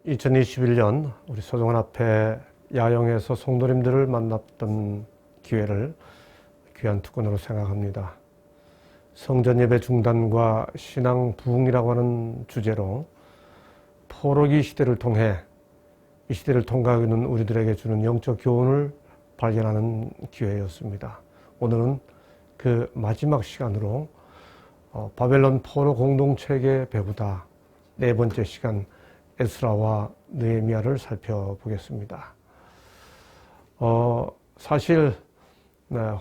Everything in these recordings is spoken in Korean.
2021년 우리 소정원 앞에 야영에서 성도님들을 만났던 기회를 귀한 특권으로 생각합니다. 성전 예배 중단과 신앙 부흥이라고 하는 주제로 포로기 시대를 통해 이 시대를 통과하고 있는 우리들에게 주는 영적 교훈을 발견하는 기회였습니다. 오늘은 그 마지막 시간으로 바벨론 포로 공동체에게 배우다 네 번째 시간 에스라와 느헤미야를 살펴보겠습니다. 사실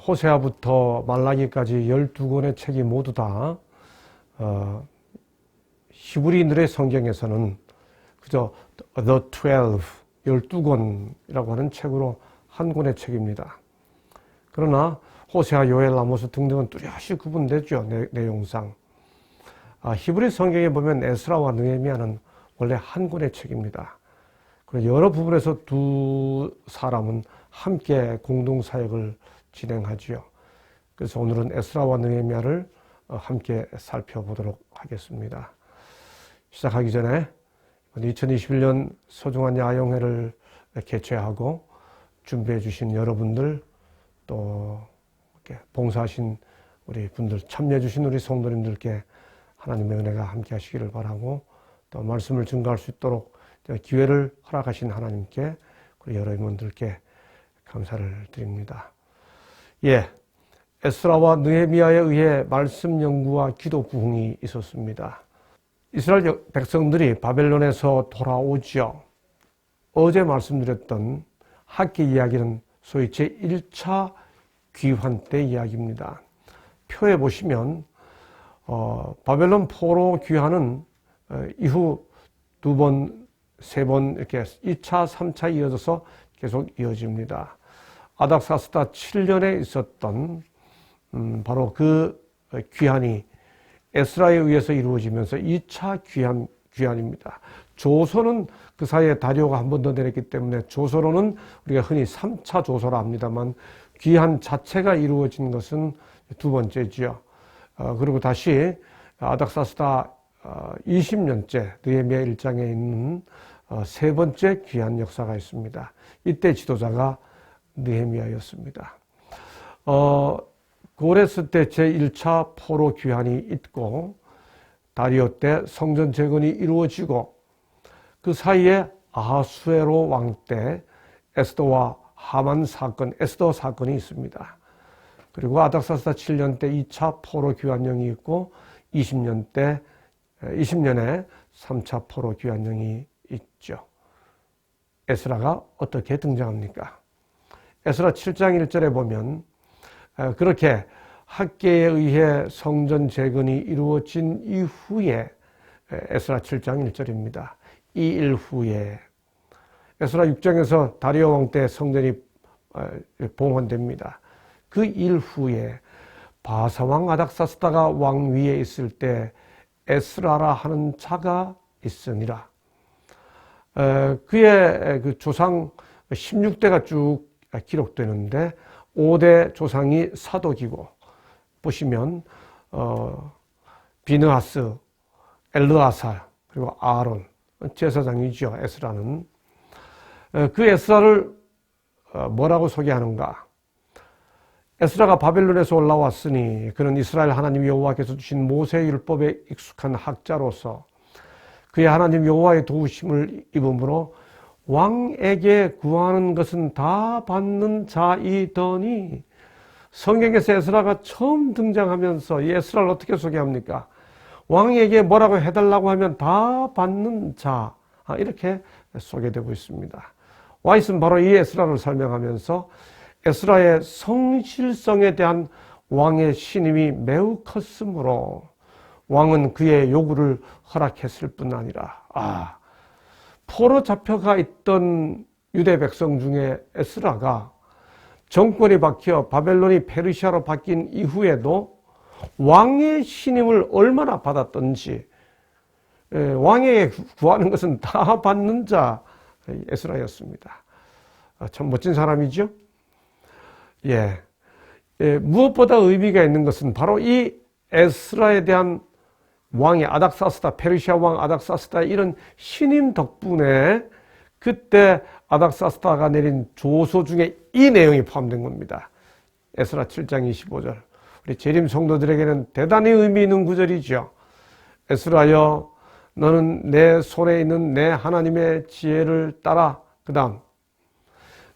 호세아부터 말라기까지 12권의 책이 모두 다 히브리인들의 성경에서는 그저 The 12권이라고 하는 책으로 한 권의 책입니다. 그러나 호세아, 요엘, 아모스 등등은 뚜렷이 구분되죠. 내용상. 히브리 성경에 보면 에스라와 느헤미야는 원래 한 권의 책입니다. 그리고 여러 부분에서 두 사람은 함께 공동사역을 진행하지요. 그래서 오늘은 에스라와 느헤미야를 함께 살펴보도록 하겠습니다. 시작하기 전에 2021년 소중한 야영회를 개최하고 준비해 주신 여러분들, 또 이렇게 봉사하신 우리 분들, 참여해 주신 우리 성도님들께 하나님의 은혜가 함께 하시기를 바라고, 또 말씀을 증거할 수 있도록 기회를 허락하신 하나님께, 그리고 여러분들께 감사를 드립니다. 에스라와 느헤미야에 의해 말씀 연구와 기도 부흥이 있었습니다. 이스라엘 백성들이 바벨론에서 돌아오죠. 어제 말씀드렸던 학계 이야기는 소위 제1차 귀환 때 이야기입니다. 표에 보시면 바벨론 포로 귀환은 이후 두 번, 세 번 이렇게 2차, 3차 이어져서 계속 이어집니다. 아닥사스다 7년에 있었던 바로 그 귀환이 에스라에 의해서 이루어지면서 2차 귀환입니다. 조서는 그 사이에 다리오가 한 번 더 내렸기 때문에 조서로는 우리가 흔히 3차 조서라 합니다만, 귀환 자체가 이루어진 것은 두 번째지요. 그리고 다시 아닥사스다 20년째 느헤미야 1장에 있는 세 번째 귀환 역사가 있습니다. 이때 지도자가 느헤미야였습니다. 고레스 때 제1차 포로 귀환이 있고, 다리오 때 성전 재건이 이루어지고, 그 사이에 아하수에로 왕 때 에스더와 하만 사건, 에스더 사건이 있습니다. 그리고 아닥사스다 7년 때 2차 포로 귀환령이 있고, 20년에 3차 포로 귀환령이 있죠. 에스라가 어떻게 등장합니까? 에스라 7장 1절에 보면 그렇게 학계에 의해 성전 재건이 이루어진 이후에, 에스라 7장 1절입니다. 이 일 후에, 에스라 6장에서 다리오 왕 때 성전이 봉헌됩니다. 그 일 후에 바사왕 아닥사스다가 왕 위에 있을 때 에스라라 하는 자가 있으니라. 그의 그 조상 16대가 쭉 기록되는데 5대 조상이 사독이고, 보시면 비느하스, 엘르아살, 그리고 아론, 제사장이죠. 에스라는. 그 에스라를 뭐라고 소개하는가? 에스라가 바벨론에서 올라왔으니 그는 이스라엘 하나님 여호와께서 주신 모세의 율법에 익숙한 학자로서 그의 하나님 여호와의 도우심을 입음으로 왕에게 구하는 것은 다 받는 자이더니, 성경에서 에스라가 처음 등장하면서 이 에스라를 어떻게 소개합니까? 왕에게 뭐라고 해달라고 하면 다 받는 자, 이렇게 소개되고 있습니다. 와이스는 바로 이 에스라를 설명하면서 에스라의 성실성에 대한 왕의 신임이 매우 컸으므로 왕은 그의 요구를 허락했을 뿐 아니라, 포로 잡혀가 있던 유대 백성 중에 에스라가 정권이 바뀌어 바벨론이 페르시아로 바뀐 이후에도 왕의 신임을 얼마나 받았던지, 왕에게 구하는 것은 다 받는 자 에스라였습니다. 참 멋진 사람이죠. 무엇보다 의미가 있는 것은 바로 이 에스라에 대한 왕이 아닥사스다, 페르시아 왕 아닥사스다 이런 신임 덕분에 그때 아닥사스다가 내린 조서 중에 이 내용이 포함된 겁니다. 에스라 7장 25절. 우리 재림 성도들에게는 대단히 의미 있는 구절이죠. 에스라여 너는 내 손에 있는 내 하나님의 지혜를 따라 그 다음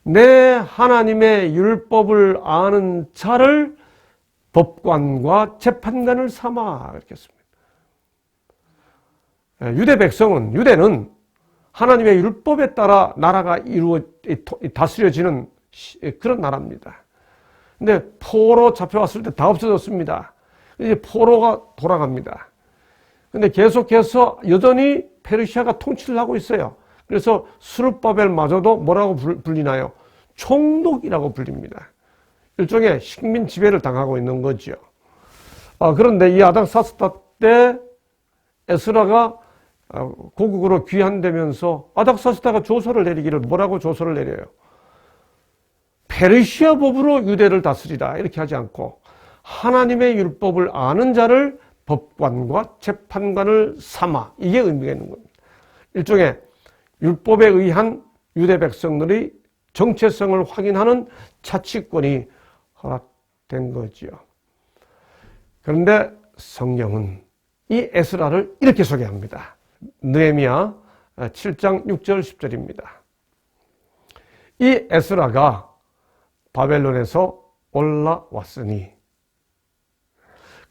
내 하나님의 율법을 아는 자를 법관과 재판관을 삼아 이렇게 했습니다. 유대 백성은 유대는 하나님의 율법에 따라 나라가 다스려지는 그런 나라입니다. 근데 포로 잡혀왔을 때 다 없어졌습니다. 이제 포로가 돌아갑니다. 근데 계속해서 여전히 페르시아가 통치를 하고 있어요. 그래서 스룹바벨마저도 뭐라고 불리나요? 총독이라고 불립니다. 일종의 식민 지배를 당하고 있는 거죠. 그런데 이 아닥사스다 때 에스라가 고국으로 귀환되면서 아닥사스다가 조서를 내리기를 뭐라고 조서를 내려요? 페르시아 법으로 유대를 다스리라 이렇게 하지 않고 하나님의 율법을 아는 자를 법관과 재판관을 삼아 이게 의미가 있는 겁니다. 일종의 율법에 의한 유대 백성들의 정체성을 확인하는 자치권이 허락된 거지요. 그런데 성경은 이 에스라를 이렇게 소개합니다. 느헤미야 7장 6절 10절입니다. 이 에스라가 바벨론에서 올라왔으니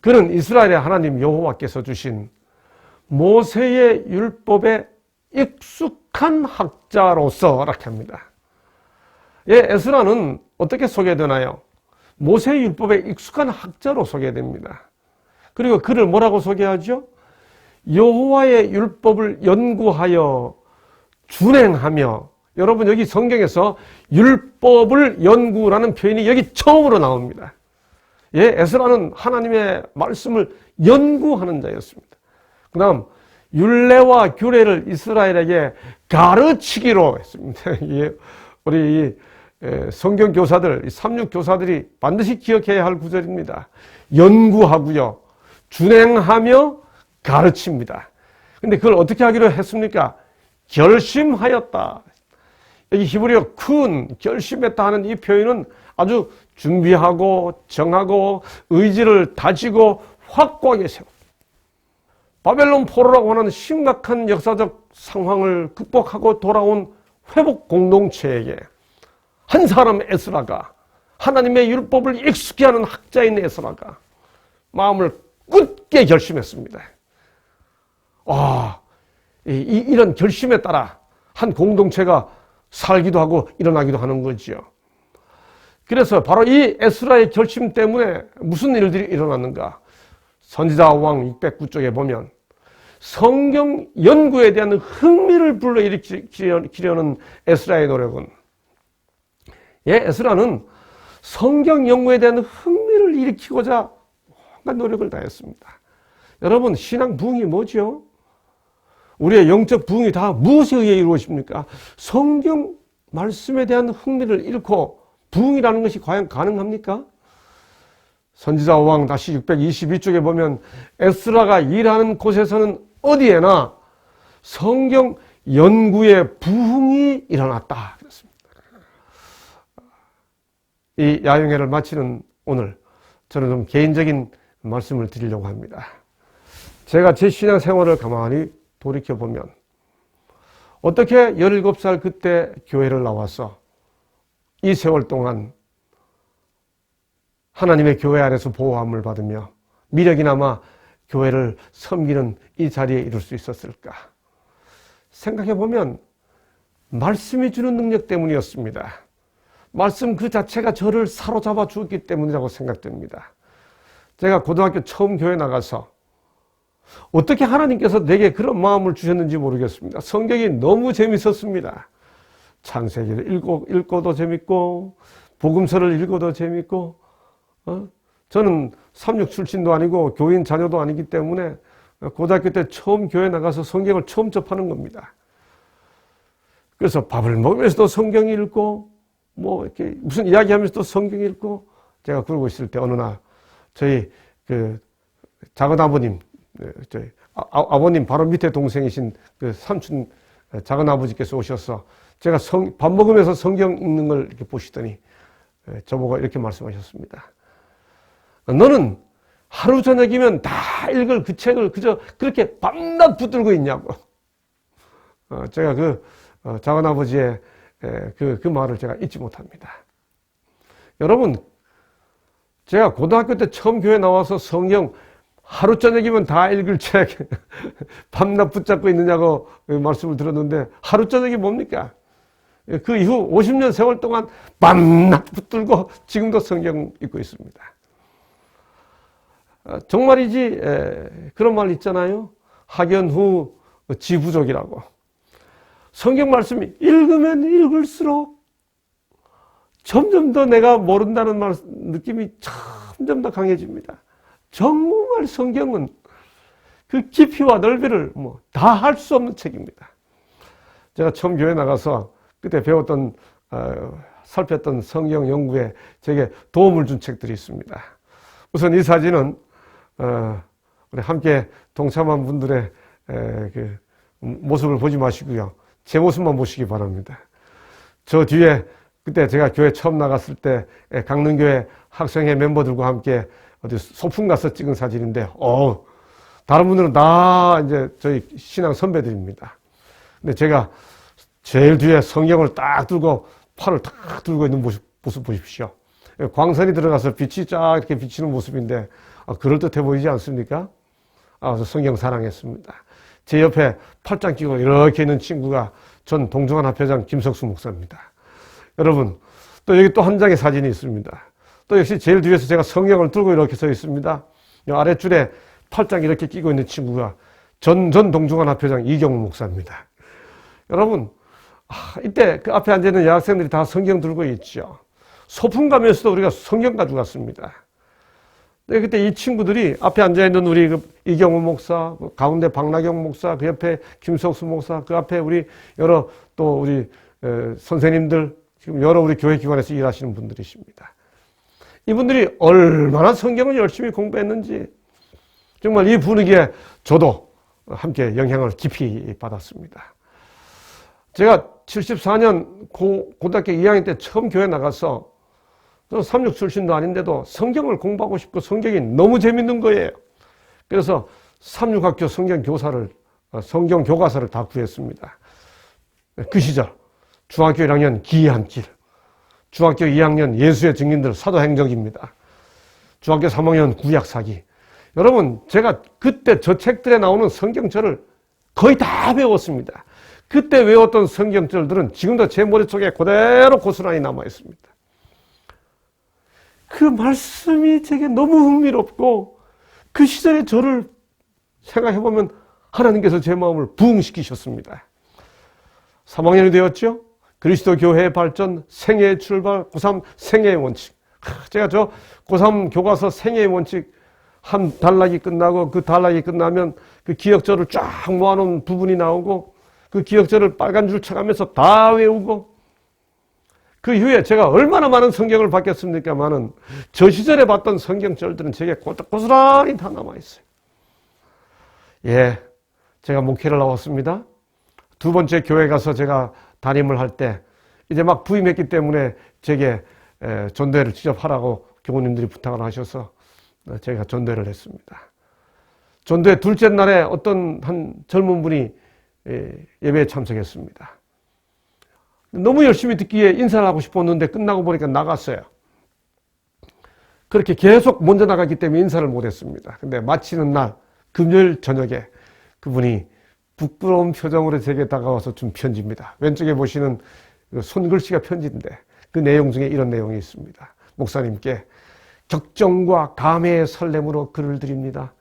그는 이스라엘의 하나님 여호와께서 주신 모세의 율법에 익숙한 학자로서 이렇게 합니다. 에스라는 어떻게 소개되나요? 모세의 율법에 익숙한 학자로 소개됩니다. 그리고 그를 뭐라고 소개하죠? 여호와의 율법을 연구하여 준행하며 여러분 여기 성경에서 율법을 연구라는 표현이 여기 처음으로 나옵니다. 에스라는 하나님의 말씀을 연구하는 자였습니다. 그 다음 율례와 규례를 이스라엘에게 가르치기로 했습니다. 우리 성경 교사들, 삼육 교사들이 반드시 기억해야 할 구절입니다. 연구하고요, 준행하며 가르칩니다. 근데 그걸 어떻게 하기로 했습니까? 결심하였다. 여기 히브리어 큰 결심했다 하는 이 표현은 아주 준비하고 정하고 의지를 다지고 확고하게 세워. 바벨론 포로라고 하는 심각한 역사적 상황을 극복하고 돌아온 회복 공동체에게 한 사람 에스라가 하나님의 율법을 익숙히 하는 학자인 에스라가 마음을 굳게 결심했습니다. 이런 결심에 따라 한 공동체가 살기도 하고 일어나기도 하는 거지요. 그래서 바로 이 에스라의 결심 때문에 무슨 일들이 일어났는가? 선지자 왕 609쪽에 보면 성경 연구에 대한 흥미를 불러일으키려는 에스라의 노력은 에스라는 성경 연구에 대한 흥미를 일으키고자 온갖 노력을 다했습니다. 여러분 신앙 부흥이 뭐죠? 우리의 영적 부흥이 다 무엇에 의해 이루어집니까? 성경 말씀에 대한 흥미를 잃고 부흥이라는 것이 과연 가능합니까? 선지자 왕 다시 622쪽에 보면 에스라가 일하는 곳에서는 어디에나 성경 연구의 부흥이 일어났다 그랬습니다. 이 야영회를 마치는 오늘 저는 좀 개인적인 말씀을 드리려고 합니다. 제가 제 신앙 생활을 가만히 돌이켜보면 어떻게 17살 그때 교회를 나와서 이 세월 동안 하나님의 교회 안에서 보호함을 받으며 미력이나마 교회를 섬기는 이 자리에 이룰 수 있었을까? 생각해보면 말씀이 주는 능력 때문이었습니다. 말씀 그 자체가 저를 사로잡아 주었기 때문이라고 생각됩니다. 제가 고등학교 처음 교회 나가서 어떻게 하나님께서 내게 그런 마음을 주셨는지 모르겠습니다. 성경이 너무 재밌었습니다. 창세기를 읽고도 재밌고 복음서를 읽어도 재밌고 저는 삼육 출신도 아니고 교인 자녀도 아니기 때문에 고등학교 때 처음 교회 나가서 성경을 처음 접하는 겁니다. 그래서 밥을 먹으면서도 성경 읽고 뭐 이렇게 무슨 이야기하면서도 성경 읽고 제가 그러고 있을 때 어느 날 저희 그 작은 아버님 저희 아버님 바로 밑에 동생이신 그 삼촌 작은 아버지께서 오셔서 제가 밥 먹으면서 성경 읽는 걸 이렇게 보시더니 저보고 이렇게 말씀하셨습니다. 너는 하루 저녁이면 다 읽을 그 책을 그저 그렇게 밤낮 붙들고 있냐고. 제가 작은 아버지의 그 말을 제가 잊지 못합니다. 여러분, 제가 고등학교 때 처음 교회 나와서 성경 하루 저녁이면 다 읽을 책 밤낮 붙잡고 있느냐고 말씀을 들었는데 하루 저녁이 뭡니까? 그 이후 50년 세월 동안 밤낮 붙들고 지금도 성경 읽고 있습니다. 정말이지 그런 말 있잖아요. 학연후 지부족이라고. 성경 말씀이 읽으면 읽을수록 점점 더 내가 모른다는 느낌이 점점 더 강해집니다. 정말 성경은 그 깊이와 넓이를 다 할 수 없는 책입니다. 제가 처음 교회 나가서 그때 배웠던 살폈던 성경 연구에 제게 도움을 준 책들이 있습니다. 우선 이 사진은 우리 함께 동참한 분들의 그 모습을 보지 마시고요. 제 모습만 보시기 바랍니다. 저 뒤에 그때 제가 교회 처음 나갔을 때 강릉교회 학생회 멤버들과 함께 어디 소풍 가서 찍은 사진인데, 다른 분들은 다 이제 저희 신앙 선배들입니다. 근데 제가 제일 뒤에 성경을 딱 들고 팔을 딱 들고 있는 모습 보십시오. 광선이 들어가서 빛이 쫙 이렇게 비치는 모습인데, 그럴듯해 보이지 않습니까? 그래서 성경 사랑했습니다. 제 옆에 팔짱 끼고 이렇게 있는 친구가 전 동중한 합회장 김석수 목사입니다. 여러분, 또 여기 또 한 장의 사진이 있습니다. 또 역시 제일 뒤에서 제가 성경을 들고 이렇게 서 있습니다. 아랫줄에 팔짱 이렇게 끼고 있는 친구가 전 동중한 합회장 이경우 목사입니다. 여러분, 이때 그 앞에 앉아있는 여학생들이 다 성경 들고 있죠. 소풍 가면서도 우리가 성경 가져갔습니다. 그때 이 친구들이 앞에 앉아있는 우리 이경우 목사, 가운데 박나경 목사, 그 옆에 김석수 목사, 그 앞에 우리 여러 또 우리 선생님들, 지금 여러 우리 교회 기관에서 일하시는 분들이십니다. 이분들이 얼마나 성경을 열심히 공부했는지 정말 이 분위기에 저도 함께 영향을 깊이 받았습니다. 제가 74년 고등학교 2학년 때 처음 교회 나가서 삼육 출신도 아닌데도 성경을 공부하고 싶고 성경이 너무 재밌는 거예요. 그래서 삼육학교 성경 교과서를 다 구했습니다. 그 시절 중학교 1학년 기이한 길, 중학교 2학년 예수의 증인들 사도행적입니다. 중학교 3학년 구약사기. 여러분, 제가 그때 저 책들에 나오는 성경절을 거의 다 배웠습니다. 그때 외웠던 성경절들은 지금도 제 머릿속에 그대로 고스란히 남아 있습니다. 그 말씀이 제게 너무 흥미롭고 그 시절의 저를 생각해보면 하나님께서 제 마음을 부흥시키셨습니다. 3학년이 되었죠. 그리스도 교회의 발전, 생애의 출발, 고3 생애의 원칙. 제가 저 고3 교과서 생애의 원칙 한 단락이 끝나고 그 단락이 끝나면 그 기억절을 쫙 모아놓은 부분이 나오고 그 기억절을 빨간 줄 쳐가면서 다 외우고 그 이후에 제가 얼마나 많은 성경을 받겠습니까마는 저 시절에 봤던 성경절들은 제게 고스란히 다 남아있어요. 제가 목회를 나왔습니다. 두 번째 교회 가서 제가 담임을 할 때 이제 막 부임했기 때문에 제게 전도회를 직접 하라고 교우님들이 부탁을 하셔서 제가 전도회를 했습니다. 전도회 둘째 날에 어떤 한 젊은 분이 예배에 참석했습니다. 너무 열심히 듣기에 인사를 하고 싶었는데 끝나고 보니까 나갔어요. 그렇게 계속 먼저 나갔기 때문에 인사를 못했습니다. 근데 마치는 날 금요일 저녁에 그분이 부끄러운 표정으로 제게 다가와서 준 편지입니다. 왼쪽에 보시는 손글씨가 편지인데 그 내용 중에 이런 내용이 있습니다. 목사님께 격정과 감회의 설렘으로 글을 드립니다.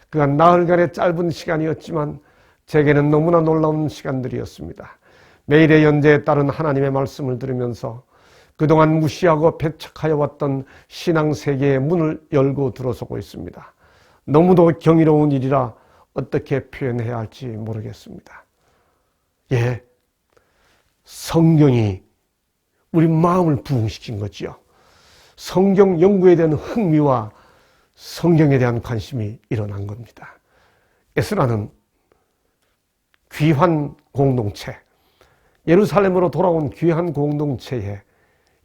그간 나흘간의 짧은 시간이었지만 제게는 너무나 놀라운 시간들이었습니다. 매일의 연재에 따른 하나님의 말씀을 들으면서 그동안 무시하고 배척하여 왔던 신앙 세계의 문을 열고 들어서고 있습니다. 너무도 경이로운 일이라 어떻게 표현해야 할지 모르겠습니다. 성경이 우리 마음을 부흥시킨 거지요. 성경 연구에 대한 흥미와 성경에 대한 관심이 일어난 겁니다. 에스라는 귀한 공동체, 예루살렘으로 돌아온 귀한 공동체에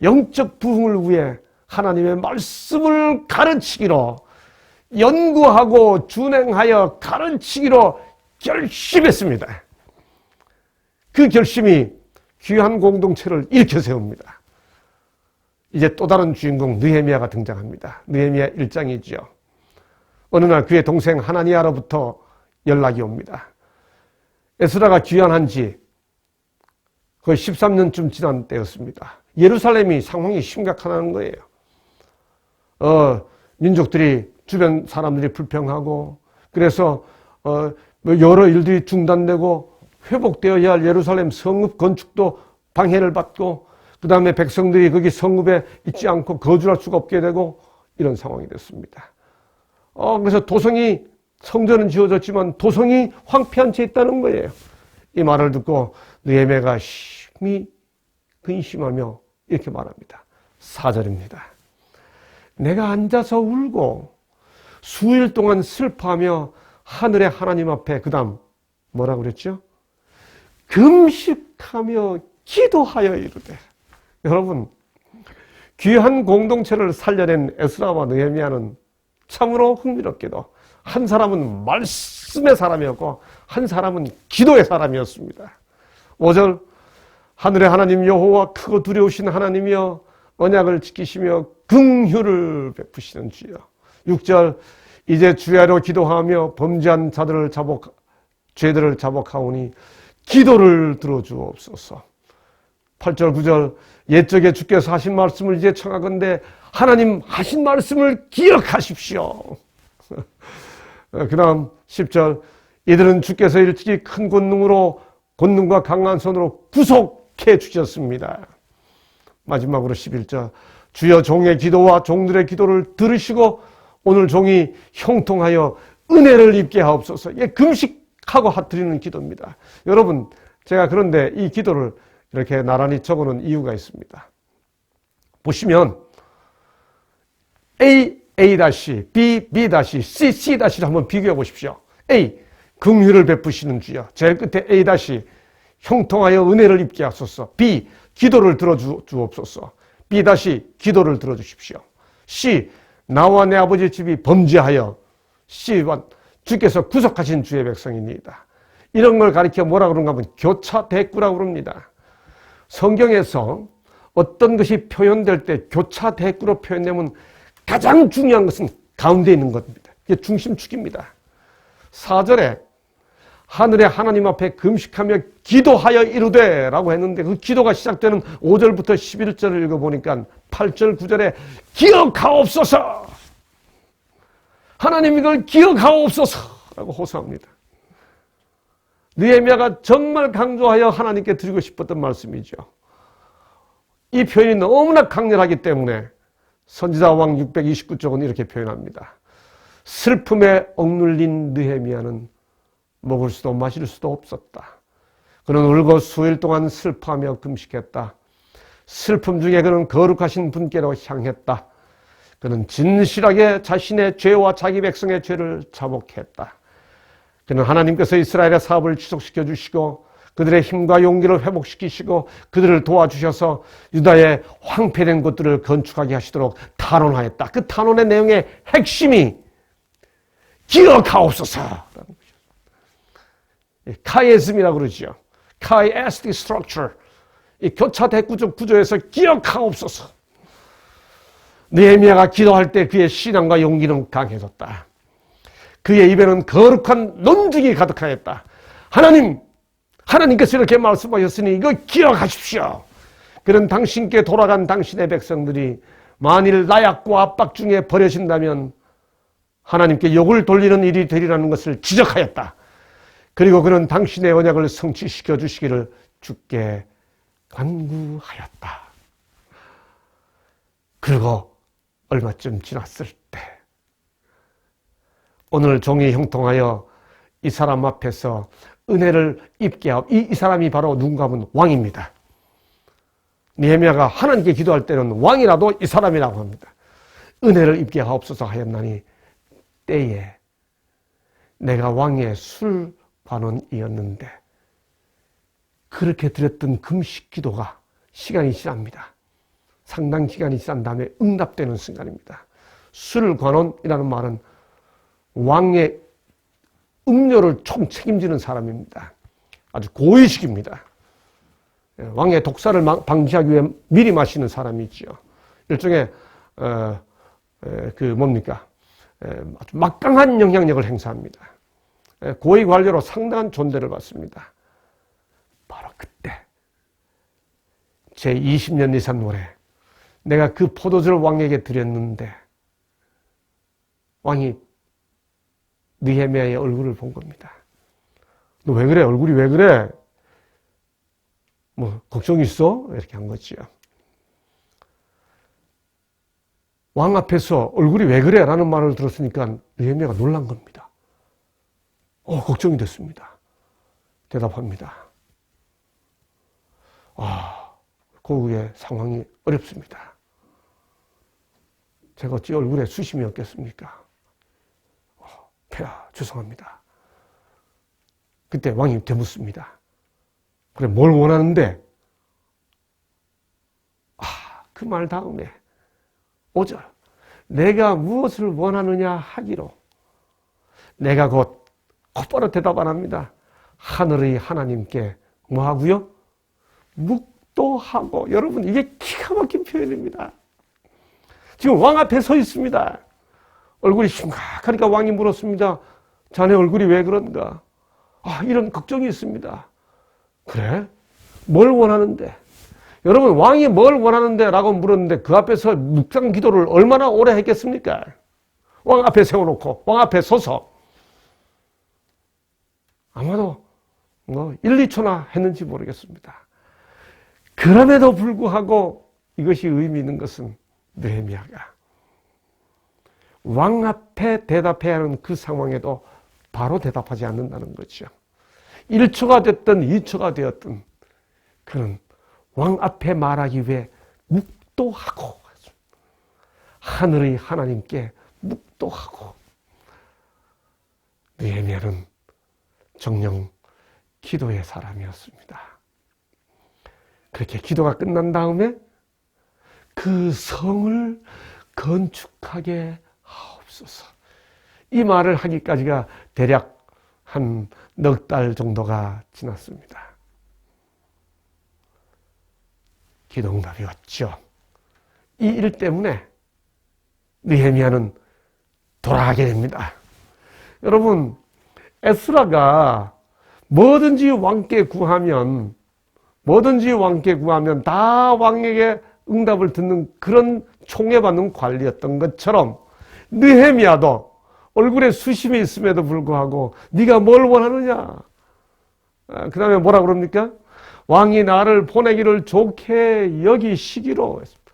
영적 부흥을 위해 하나님의 말씀을 가르치기로, 연구하고 준행하여 가르치기로 결심했습니다. 그 결심이 귀한 공동체를 일으켜 세웁니다. 이제 또 다른 주인공 느헤미야가 등장합니다. 느헤미야 1장이죠. 어느 날 그의 동생 하나니야로부터 연락이 옵니다. 에스라가 귀환한 지 거의 13년쯤 지난 때였습니다. 예루살렘이 상황이 심각하다는 거예요. 민족들이, 주변 사람들이 불평하고, 그래서 여러 일들이 중단되고 회복되어야 할 예루살렘 성읍 건축도 방해를 받고, 그 다음에 백성들이 거기 성읍에 있지 않고 거주할 수가 없게 되고, 이런 상황이 됐습니다. 그래서 도성이, 성전은 지어졌지만 도성이 황폐한 채 있다는 거예요. 이 말을 듣고 느헤미야가 심히 근심하며 이렇게 말합니다. 4절입니다. 내가 앉아서 울고 수일 동안 슬퍼하며 하늘의 하나님 앞에, 그 다음 뭐라고 그랬죠? 금식하며 기도하여 이르되. 여러분, 귀한 공동체를 살려낸 에스라와 느헤미야는 참으로 흥미롭게도 한 사람은 말씀의 사람이었고 한 사람은 기도의 사람이었습니다. 5절, 하늘의 하나님 여호와 크고 두려우신 하나님이여 언약을 지키시며 긍휼을 베푸시는 주여. 6절, 이제 주야로 기도하며 범죄한 자들을 죄들을 자복하오니 기도를 들어주옵소서. 8절 9절, 옛적에 주께서 하신 말씀을 이제 청하건대 하나님 하신 말씀을 기억하십시오. 그 다음 10절, 이들은 주께서 일찍이 큰 권능과 강한 손으로 구속해 주셨습니다. 마지막으로 11절, 주여 종의 기도와 종들의 기도를 들으시고 오늘 종이 형통하여 은혜를 입게 하옵소서. 이게 금식하고 드리는 기도입니다. 여러분, 제가 그런데 이 기도를 이렇게 나란히 적어놓은 이유가 있습니다. 보시면 A, B, B, C, C를 한번 비교해 보십시오. A, 긍휼을 베푸시는 주여. 제일 끝에 A, 형통하여 은혜를 입게 하소서. B, 기도를 들어주옵소서. B, 기도를 들어주십시오. C, 나와 내 아버지 집이 범죄하여. C1, 주께서 구속하신 주의 백성입니다. 이런 걸 가리켜 뭐라 그런가 하면 교차대꾸라고 그럽니다. 성경에서 어떤 것이 표현될 때 교차대꾸로 표현되면 가장 중요한 것은 가운데 있는 겁니다. 이게 중심축입니다. 4절에 하늘의 하나님 앞에 금식하며 기도하여 이르되 라고 했는데 그 기도가 시작되는 5절부터 11절을 읽어보니까 8절 9절에 기억하옵소서, 하나님 이걸 기억하옵소서 라고 호소합니다. 느헤미야가 정말 강조하여 하나님께 드리고 싶었던 말씀이죠. 이 표현이 너무나 강렬하기 때문에 선지자왕 629쪽은 이렇게 표현합니다. 슬픔에 억눌린 느헤미야는 먹을 수도 마실 수도 없었다. 그는 울고 수일 동안 슬퍼하며 금식했다. 슬픔 중에 그는 거룩하신 분께로 향했다. 그는 진실하게 자신의 죄와 자기 백성의 죄를 자복했다. 그는 하나님께서 이스라엘의 사업을 지속시켜 주시고 그들의 힘과 용기를 회복시키시고 그들을 도와주셔서 유다의 황폐된 곳들을 건축하게 하시도록 탄원하였다. 그 탄원의 내용의 핵심이 기억하옵소서라는 것이죠. 카이에즘이라고 그러죠. 카이에스틱 스트럭처. 이 교차대꾸적 구조에서 기억하옵소서. 느헤미야가 기도할 때 그의 신앙과 용기는 강해졌다. 그의 입에는 거룩한 논증이 가득하였다. 하나님께서 이렇게 말씀하셨으니 이거 기억하십시오. 그런 당신께 돌아간 당신의 백성들이 만일 나약과 압박 중에 버려진다면 하나님께 욕을 돌리는 일이 되리라는 것을 지적하였다. 그리고 그는 당신의 언약을 성취시켜 주시기를 주께 간구하였다. 그리고 얼마쯤 지났을 때 오늘 종이 형통하여 이 사람 앞에서 은혜를 입게 하고 이 사람이 바로 누군가 하면 왕입니다. 느헤미야가 하나님께 기도할 때는 왕이라도 이 사람이라고 합니다. 은혜를 입게 하옵소서 하였나니 때에 내가 왕의 술관원이었는데 그렇게 드렸던 금식 기도가 시간이 지납니다. 상당 기간이 지난 다음에 응답되는 순간입니다. 술관원이라는 말은 왕의 음료를 총 책임지는 사람입니다. 아주 고위직입니다. 왕의 독사를 방지하기 위해 미리 마시는 사람이지요. 일종의 아주 막강한 영향력을 행사합니다. 고위 관료로 상당한 존재를 받습니다. 바로 그때 제 20년 이상 노래 내가 그 포도주를 왕에게 드렸는데 왕이 느헤미야의 얼굴을 본 겁니다. 너 왜 그래? 얼굴이 왜 그래? 뭐 걱정 있어? 이렇게 한 거지요. 왕 앞에서 얼굴이 왜 그래? 라는 말을 들었으니까 느헤미야가 놀란 겁니다. 걱정이 됐습니다. 대답합니다. 고국의 상황이 어렵습니다. 제가 어찌 얼굴에 수심이 없겠습니까? 폐하, 죄송합니다. 그때 왕이 되묻습니다. 그래, 뭘 원하는데? 그 말 다음에 5절. 내가 무엇을 원하느냐 하기로 내가 곧 곧바로 대답 안 합니다. 하늘의 하나님께 뭐 하고요? 묵도하고. 여러분, 이게 기가 막힌 표현입니다. 지금 왕 앞에 서 있습니다. 얼굴이 심각하니까 왕이 물었습니다. 자네 얼굴이 왜 그런가? 이런 걱정이 있습니다. 그래? 뭘 원하는데? 여러분, 왕이 뭘 원하는데? 라고 물었는데 그 앞에서 묵상 기도를 얼마나 오래 했겠습니까? 왕 앞에 세워놓고 왕 앞에 서서 아마도 1, 2초나 했는지 모르겠습니다. 그럼에도 불구하고 이것이 의미 있는 것은 느헤미야가 왕 앞에 대답해야 하는 그 상황에도 바로 대답하지 않는다는 거죠. 1초가 됐든 2초가 되었든 그는 왕 앞에 말하기 위해 묵도하고 하늘의 하나님께 묵도하고. 느헤미야는 정녕 기도의 사람이었습니다. 그렇게 기도가 끝난 다음에 그 성을 건축하게 하옵소서. 이 말을 하기까지가 대략 한 넉 달 정도가 지났습니다. 기도 응답이 왔죠. 이 일 때문에 느헤미야는 돌아가게 됩니다. 여러분, 에스라가 뭐든지 왕께 구하면 다 왕에게 응답을 듣는 그런 총애받는 관리였던 것처럼 느헤미야도 얼굴에 수심이 있음에도 불구하고 네가 뭘 원하느냐? 그 다음에 뭐라 그럽니까? 왕이 나를 보내기를 좋게 여기시기로 했습니다.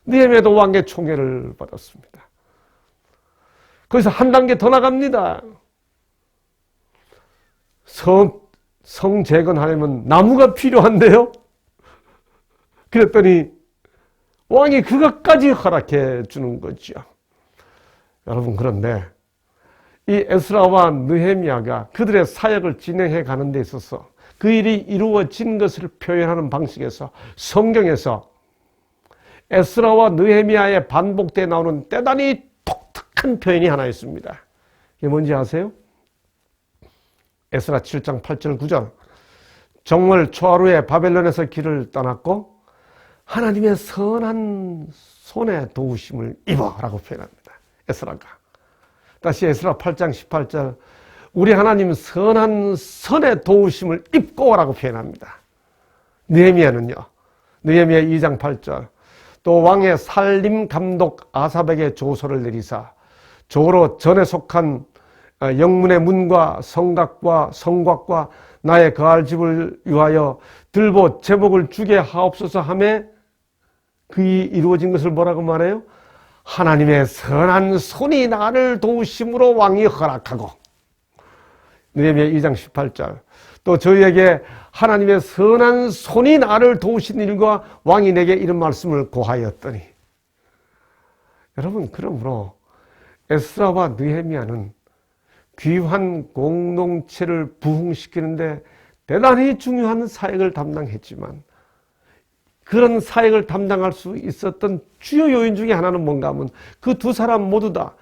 느헤미야도 왕의 총애를 받았습니다. 거기서 한 단계 더 나갑니다. 성 재건하려면 나무가 필요한데요? 그랬더니 왕이 그것까지 허락해 주는 거죠. 여러분, 그런데 이 에스라와 느헤미야가 그들의 사역을 진행해 가는 데 있어서 그 일이 이루어진 것을 표현하는 방식에서 성경에서 에스라와 느헤미야의 반복되어 나오는 대단히 독특한 표현이 하나 있습니다. 이게 뭔지 아세요? 에스라 7장 8절 9절. 정월 초하루에 바벨론에서 길을 떠났고 하나님의 선한 손에 도우심을 입어라고 표현합니다. 에스라가. 다시 에스라 8장 18절. 우리 하나님 선한 선에 도우심을 입고라고 표현합니다. 느헤미야는요. 느헤미야 2장 8절. 또 왕의 살림 감독 아삽에게 조서를 내리사 조로 전에 속한 영문의 문과 성곽과 나의 거할 집을 위하여 들보 제목을 주게 하옵소서 하매 그 이루어진 것을 뭐라고 말해요? 하나님의 선한 손이 나를 도우심으로 왕이 허락하고. 느헤미야 2장 18절. 또 저희에게 하나님의 선한 손이 나를 도우신 일과 왕이 내게 이런 말씀을 고하였더니. 여러분, 그러므로 에스라와 느헤미야는 귀한 공동체를 부흥시키는데 대단히 중요한 사역을 담당했지만 그런 사역을 담당할 수 있었던 주요 요인 중에 하나는 뭔가 하면 그 두 사람 모두 다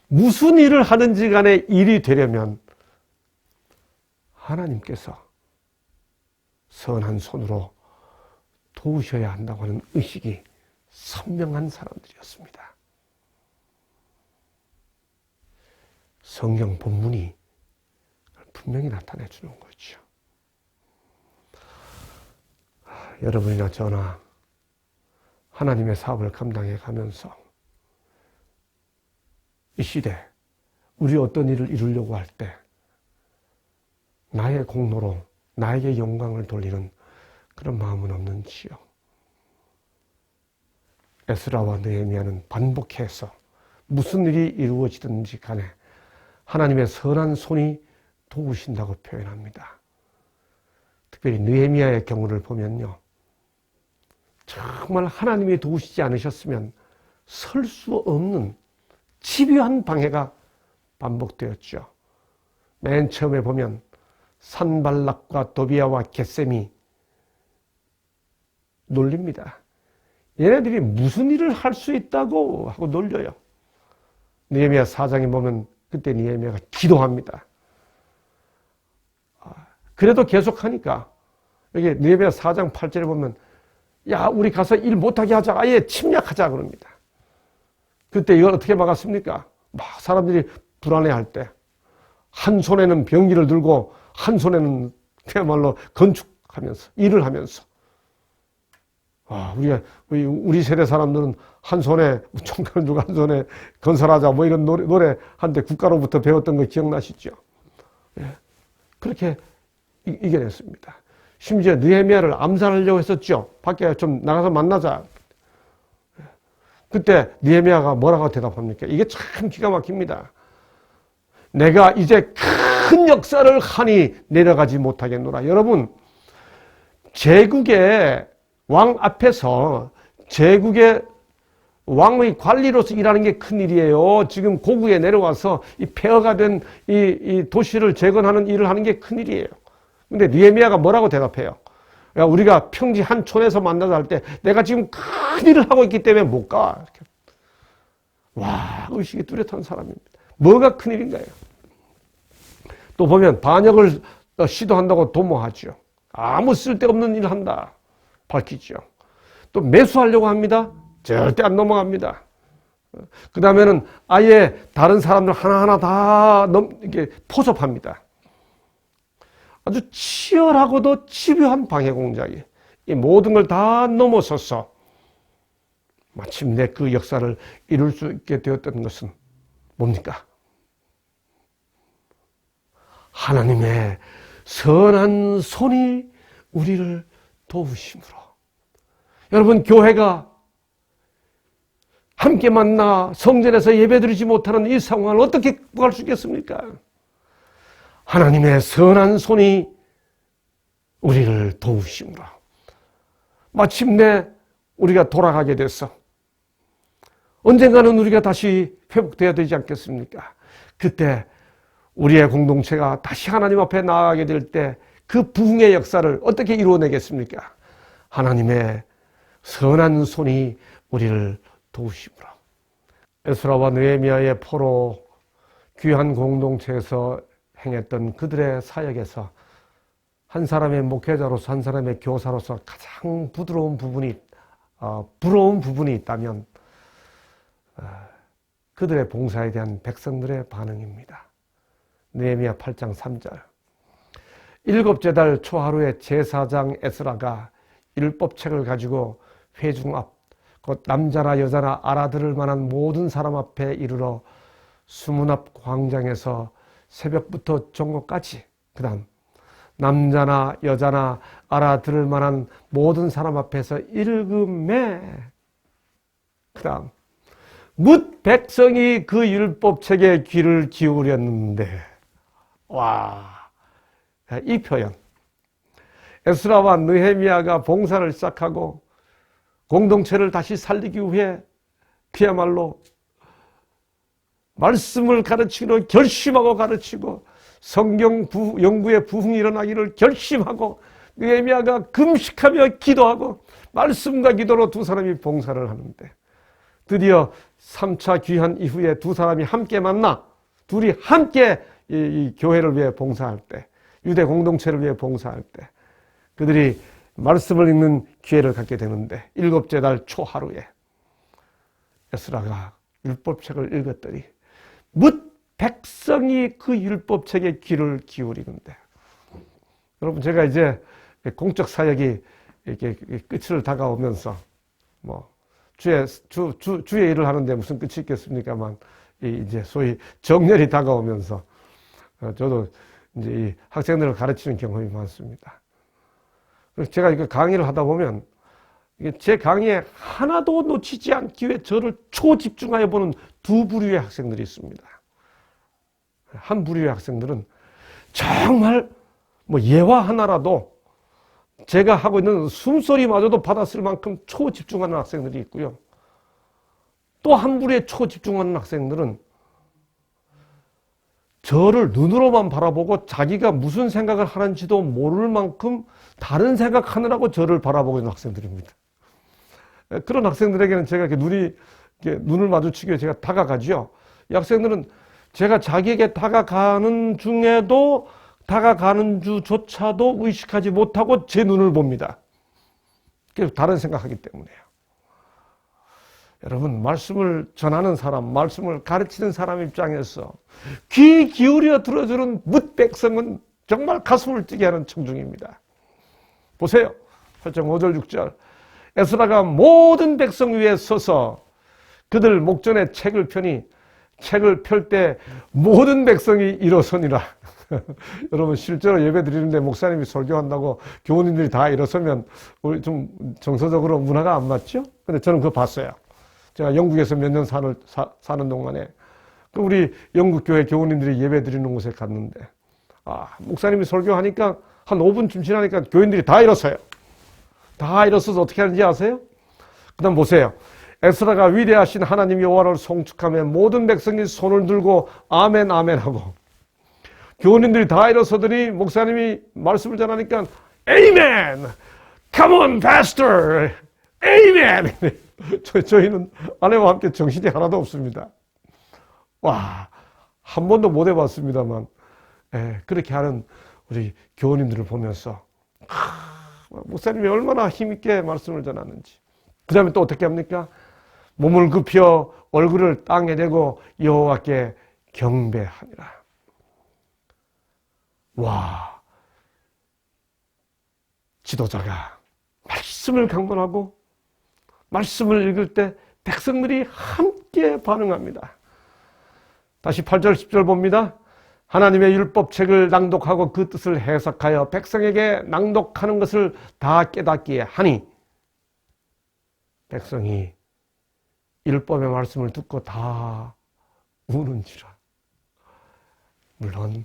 무슨 일을 하든지 간에 일이 되려면 하나님께서 선한 손으로 도우셔야 한다고 하는 의식이 선명한 사람들이었습니다. 성경 본문이 분명히 나타내 주는 거죠. 여러분이나 저나 하나님의 사업을 감당해 가면서 이 시대 우리 어떤 일을 이루려고 할 때 나의 공로로 나에게 영광을 돌리는 그런 마음은 없는지요? 에스라와 느헤미야는 반복해서 무슨 일이 이루어지든지 간에 하나님의 선한 손이 도우신다고 표현합니다. 특별히 느헤미야의 경우를 보면요, 정말 하나님이 도우시지 않으셨으면 설 수 없는 집요한 방해가 반복되었죠. 맨 처음에 보면 산발락과 도비아와 겟셈이 놀립니다. 얘네들이 무슨 일을 할 수 있다고 하고 놀려요. 느헤미야 4장에 보면 그때 느헤미야가 기도합니다. 그래도 계속하니까 여기 느헤미야 4장 8절에 보면 야, 우리 가서 일 못하게 하자, 아예 침략하자 그럽니다. 그때 이걸 어떻게 막았습니까? 막 사람들이 불안해할 때 한 손에는 병기를 들고 한 손에는 그야말로 건축하면서 일을 하면서 우리 세대 사람들은 한 손에 총칼을 들고 한 손에 건설하자 뭐 이런 노래 한때 국가로부터 배웠던 거 기억나시죠? 예. 그렇게 이겨냈습니다. 심지어 느헤미야를 암살하려고 했었죠. 밖에 좀 나가서 만나자. 그때 느헤미야가 뭐라고 대답합니까? 이게 참 기가 막힙니다. 내가 이제 큰 역사를 하니 내려가지 못하겠노라. 여러분, 제국의 왕 앞에서 제국의 왕의 관리로서 일하는 게 큰일이에요. 지금 고국에 내려와서 이 폐허가 된 이 도시를 재건하는 일을 하는 게 큰일이에요. 근데 느헤미야가 뭐라고 대답해요? 야, 우리가 평지 한 촌에서 만나자 할 때 내가 지금 큰일을 하고 있기 때문에 못 가. 이렇게. 와, 의식이 뚜렷한 사람입니다. 뭐가 큰일인가요? 또 보면 반역을 시도한다고 도모하죠. 아무 쓸데없는 일을 한다. 밝히죠. 또 매수하려고 합니다. 절대 안 넘어갑니다. 그 다음에는 아예 다른 사람들 하나하나 다 이렇게 포섭합니다. 아주 치열하고도 집요한 방해 공작이 이 모든 걸 다 넘어서서 마침내 그 역사를 이룰 수 있게 되었던 것은 뭡니까? 하나님의 선한 손이 우리를 도우심으로. 여러분, 교회가 함께 만나 성전에서 예배드리지 못하는 이 상황을 어떻게 극복할 수 있겠습니까? 하나님의 선한 손이 우리를 도우심으로. 마침내 우리가 돌아가게 돼서 언젠가는 우리가 다시 회복되어야 되지 않겠습니까? 그때 우리의 공동체가 다시 하나님 앞에 나아가게 될 때 그 부흥의 역사를 어떻게 이루어내겠습니까? 하나님의 선한 손이 우리를 도우심으로. 에스라와 느헤미야의 포로 귀한 공동체에서 행했던 그들의 사역에서 한 사람의 목회자로서 한 사람의 교사로서 가장 부러운 부분이 있다면 그들의 봉사에 대한 백성들의 반응입니다. 느헤미야 8장 3절. 일곱째 달 초하루에 제사장 에스라가 율법책을 가지고 회중 앞 곧 남자나 여자나 알아들을 만한 모든 사람 앞에 이르러 수문 앞 광장에서 새벽부터 정오까지, 그 다음 남자나 여자나 알아들을 만한 모든 사람 앞에서 읽음에, 그 다음 뭇 백성이 그 율법책에 귀를 기울였는데, 와, 이 표현. 에스라와 느헤미야가 봉사를 시작하고 공동체를 다시 살리기 위해 그야말로 말씀을 가르치기로 결심하고 가르치고 성경 연구의 부흥이 일어나기를 결심하고 느헤미야가 금식하며 기도하고 말씀과 기도로 두 사람이 봉사를 하는데 드디어 3차 귀환 이후에 두 사람이 함께 만나 둘이 함께 이 교회를 위해 봉사할 때, 유대 공동체를 위해 봉사할 때 그들이 말씀을 읽는 기회를 갖게 되는데 7째 달 초하루에 에스라가 율법책을 읽었더니 뭇 백성이 그 율법책에 귀를 기울이는데, 여러분 제가 이제 공적 사역이 이렇게 끝을 다가오면서 뭐 주의 일을 하는데 무슨 끝이 있겠습니까만 이제 소위 정년이 다가오면서 저도 이제 이 학생들을 가르치는 경험이 많습니다. 그래서 제가 이거 강의를 하다 보면 제 강의에 하나도 놓치지 않기 위해 저를 초집중하여 보는 두 부류의 학생들이 있습니다. 한 부류의 학생들은 정말 뭐 예화 하나라도 제가 하고 있는 숨소리마저도 받았을 만큼 초집중하는 학생들이 있고요. 또 한 부류의 초집중하는 학생들은 저를 눈으로만 바라보고 자기가 무슨 생각을 하는지도 모를 만큼 다른 생각하느라고 저를 바라보고 있는 학생들입니다. 그런 학생들에게는 제가 이렇게 눈을 마주치기 위해 제가 다가가죠. 이 학생들은 제가 자기에게 다가가는 중에도 다가가는 주조차도 의식하지 못하고 제 눈을 봅니다. 다른 생각하기 때문에요. 여러분, 말씀을 전하는 사람, 말씀을 가르치는 사람 입장에서 귀 기울여 들어주는 뭇백성은 정말 가슴을 뛰게 하는 청중입니다. 보세요. 8장 5절 6절. 에스라가 모든 백성 위에 서서 그들 목전에 책을 펴니 책을 펼 때 모든 백성이 일어서니라. 여러분, 실제로 예배 드리는데 목사님이 설교한다고 교우님들이 다 일어서면 우리 좀 정서적으로 문화가 안 맞죠? 근데 저는 그거 봤어요. 제가 영국에서 몇 년 사는 동안에 우리 영국 교회 교우님들이 예배 드리는 곳에 갔는데 목사님이 설교하니까 한 5분쯤 지나니까 교인들이 다 일어서요. 다 일어서서 어떻게 하는지 아세요? 그 다음 보세요. 에스라가 위대하신 하나님 여호와를 송축하며 모든 백성이 손을 들고 아멘 아멘 하고 교우님들이 다 일어서더니 목사님이 말씀을 전하니까 아멘! Come on, pastor! 아멘! 저희는 아내와 함께 정신이 하나도 없습니다. 와, 한 번도 못 해봤습니다만 그렇게 하는 우리 교우님들을 보면서 목사님이 얼마나 힘있게 말씀을 전하는지. 그 다음에 또 어떻게 합니까? 몸을 굽혀 얼굴을 땅에 대고 여호와께 경배하니라. 와, 지도자가 말씀을 강론하고 말씀을 읽을 때 백성들이 함께 반응합니다. 다시 8절 10절 봅니다. 하나님의 율법책을 낭독하고 그 뜻을 해석하여 백성에게 낭독하는 것을 다 깨닫기에 하니 백성이 율법의 말씀을 듣고 다 우는지라. 물론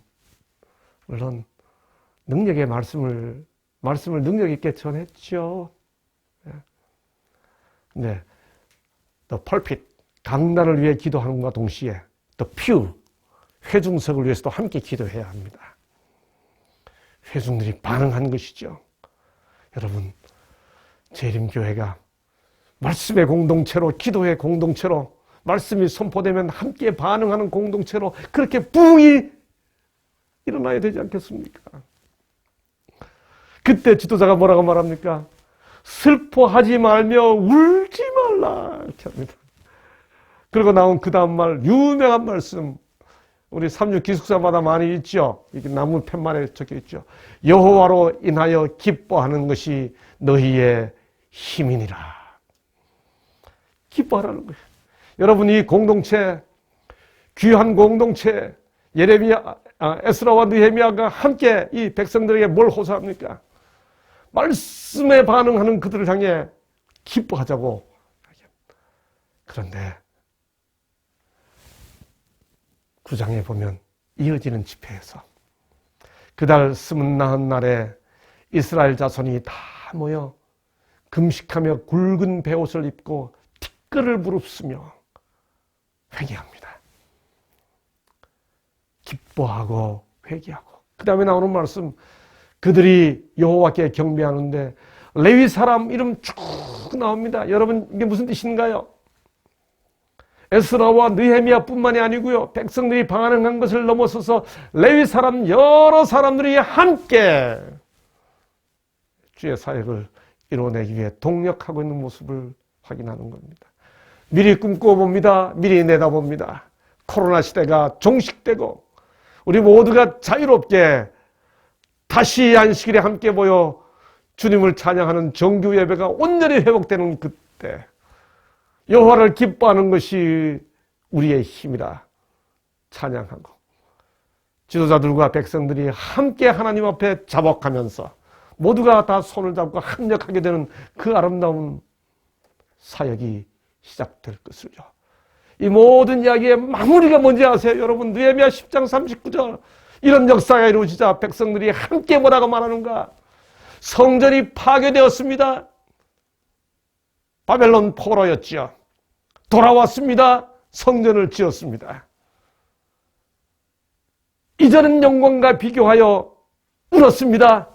능력의 말씀을 능력 있게 전했죠. 네, the pulpit, 강단을 위해 기도하는과 동시에 the pew, 회중석을 위해서도 함께 기도해야 합니다. 회중들이 반응한 것이죠. 여러분, 재림교회가 말씀의 공동체로, 기도의 공동체로, 말씀이 선포되면 함께 반응하는 공동체로 그렇게 부흥이 일어나야 되지 않겠습니까? 그때 지도자가 뭐라고 말합니까? 슬퍼하지 말며 울지 말라 이렇게 합니다. 그리고 나온 그 다음 말, 유명한 말씀, 우리 삼육 기숙사마다 많이 있죠. 이게 나무 팻말에 적혀 있죠. 여호와로 인하여 기뻐하는 것이 너희의 힘이니라. 기뻐하라는 거예요. 여러분, 이 공동체, 귀한 공동체, 에스라와 느헤미야가 함께 이 백성들에게 뭘 호소합니까? 말씀에 반응하는 그들을 향해 기뻐하자고. 그런데 9장에 보면 이어지는 집회에서 그달 29날에 이스라엘 자손이 다 모여 금식하며 굵은 베옷을 입고 티끌을 무릅쓰며 회개합니다. 기뻐하고 회개하고. 그 다음에 나오는 말씀, 그들이 여호와께 경배하는데 레위 사람 이름 쭉 나옵니다. 여러분, 이게 무슨 뜻인가요? 에스라와 느헤미야뿐만이 아니고요, 백성들이 방황한 것을 넘어서서 레위 사람 여러 사람들이 함께 주의 사역을 이루어내기 위해 동력하고 있는 모습을 확인하는 겁니다. 미리 꿈꿔봅니다. 미리 내다봅니다. 코로나 시대가 종식되고 우리 모두가 자유롭게 다시 안식일에 함께 모여 주님을 찬양하는 정규 예배가 온전히 회복되는 그때 여호와를 기뻐하는 것이 우리의 힘이라 찬양하고 지도자들과 백성들이 함께 하나님 앞에 자복하면서 모두가 다 손을 잡고 합력하게 되는 그 아름다운 사역이 시작될 것을요. 이 모든 이야기의 마무리가 뭔지 아세요? 여러분, 느헤미야 10장 39절 이런 역사가 이루어지자 백성들이 함께 뭐라고 말하는가? 성전이 파괴되었습니다. 바벨론 포로였지요. 돌아왔습니다. 성전을 지었습니다. 이전의 영광과 비교하여 울었습니다.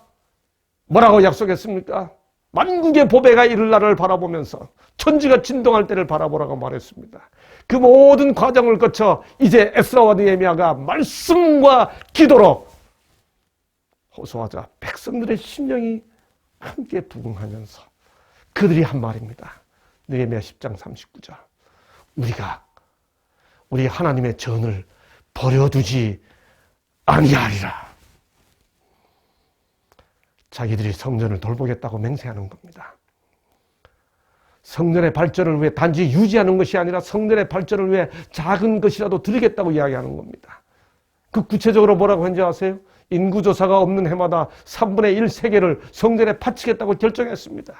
뭐라고 약속했습니까? 만국의 보배가 이를 날을 바라보면서 천지가 진동할 때를 바라보라고 말했습니다. 그 모든 과정을 거쳐 이제 에스라와 느헤미야가 말씀과 기도로 호소하자 백성들의 심령이 함께 부응하면서 그들이 한 말입니다. 느헤미야 10장 39절. 우리 하나님의 전을 버려두지 아니하리라. 자기들이 성전을 돌보겠다고 맹세하는 겁니다. 성전의 발전을 위해 단지 유지하는 것이 아니라 성전의 발전을 위해 작은 것이라도 드리겠다고 이야기하는 겁니다. 그 구체적으로 뭐라고 했는지 아세요? 인구조사가 없는 해마다 3분의 1 세계를 성전에 바치겠다고 결정했습니다.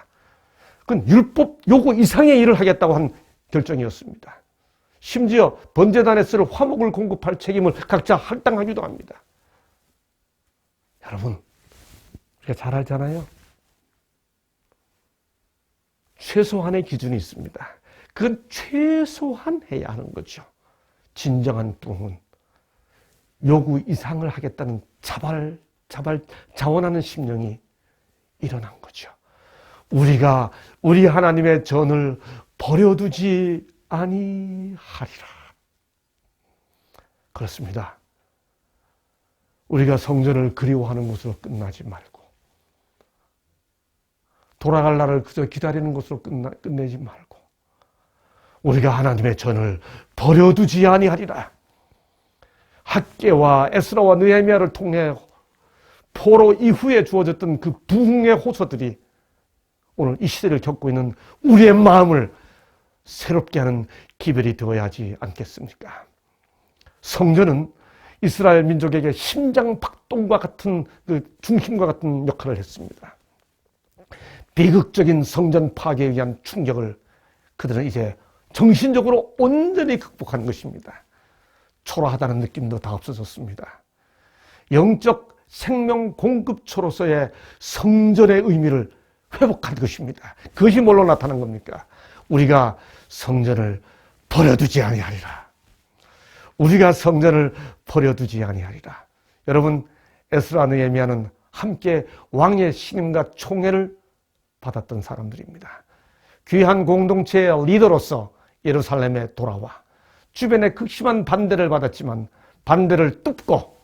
그건 율법 요구 이상의 일을 하겠다고 한 결정이었습니다. 심지어 번제단에 쓸 화목을 공급할 책임을 각자 할당하기도 합니다. 여러분, 우리가 잘 알잖아요. 최소한의 기준이 있습니다. 그건 최소한 해야 하는 거죠. 진정한 부흥은 요구 이상을 하겠다는 자원하는 심령이 일어난 거죠. 우리가 우리 하나님의 전을 버려두지 아니하리라. 그렇습니다. 우리가 성전을 그리워하는 것으로 끝나지 말고 돌아갈 날을 그저 기다리는 것으로 끝내지 말고 우리가 하나님의 전을 버려두지 아니하리라. 학개와 에스라와 느헤미야를 통해 포로 이후에 주어졌던 그 부흥의 호소들이 오늘 이 시대를 겪고 있는 우리의 마음을 새롭게 하는 기별이 되어야 하지 않겠습니까? 성전은 이스라엘 민족에게 심장박동과 같은 그 중심과 같은 역할을 했습니다. 비극적인 성전 파괴에 의한 충격을 그들은 이제 정신적으로 온전히 극복한 것입니다. 초라하다는 느낌도 다 없어졌습니다. 영적 생명 공급처로서의 성전의 의미를 회복할 것입니다. 그것이 뭘로 나타난 겁니까? 우리가 성전을 버려두지 아니하리라. 우리가 성전을 버려두지 아니하리라. 여러분, 에스라 느헤미야는 함께 왕의 신임과 총애를 받았던 사람들입니다. 귀한 공동체의 리더로서 예루살렘에 돌아와 주변에 극심한 반대를 받았지만 반대를 뚫고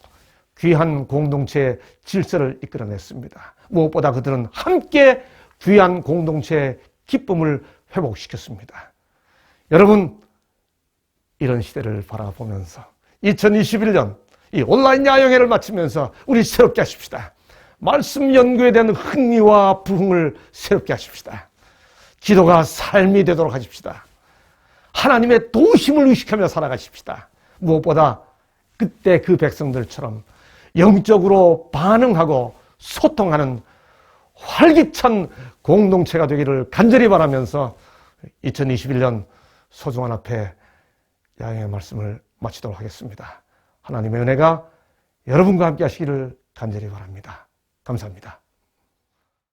귀한 공동체의 질서를 이끌어냈습니다. 무엇보다 그들은 함께 귀한 공동체의 기쁨을 회복시켰습니다. 여러분, 이런 시대를 바라보면서 2021년 이 온라인 야영회를 마치면서 우리 새롭게 하십시다. 말씀 연구에 대한 흥미와 부흥을 새롭게 하십시다. 기도가 삶이 되도록 하십시다. 하나님의 도우심을 의식하며 살아가십시다. 무엇보다 그때 그 백성들처럼 영적으로 반응하고 소통하는 활기찬 공동체가 되기를 간절히 바라면서 2021년 소중한 앞에 야영의 말씀을 마치도록 하겠습니다. 하나님의 은혜가 여러분과 함께 하시기를 간절히 바랍니다. 감사합니다.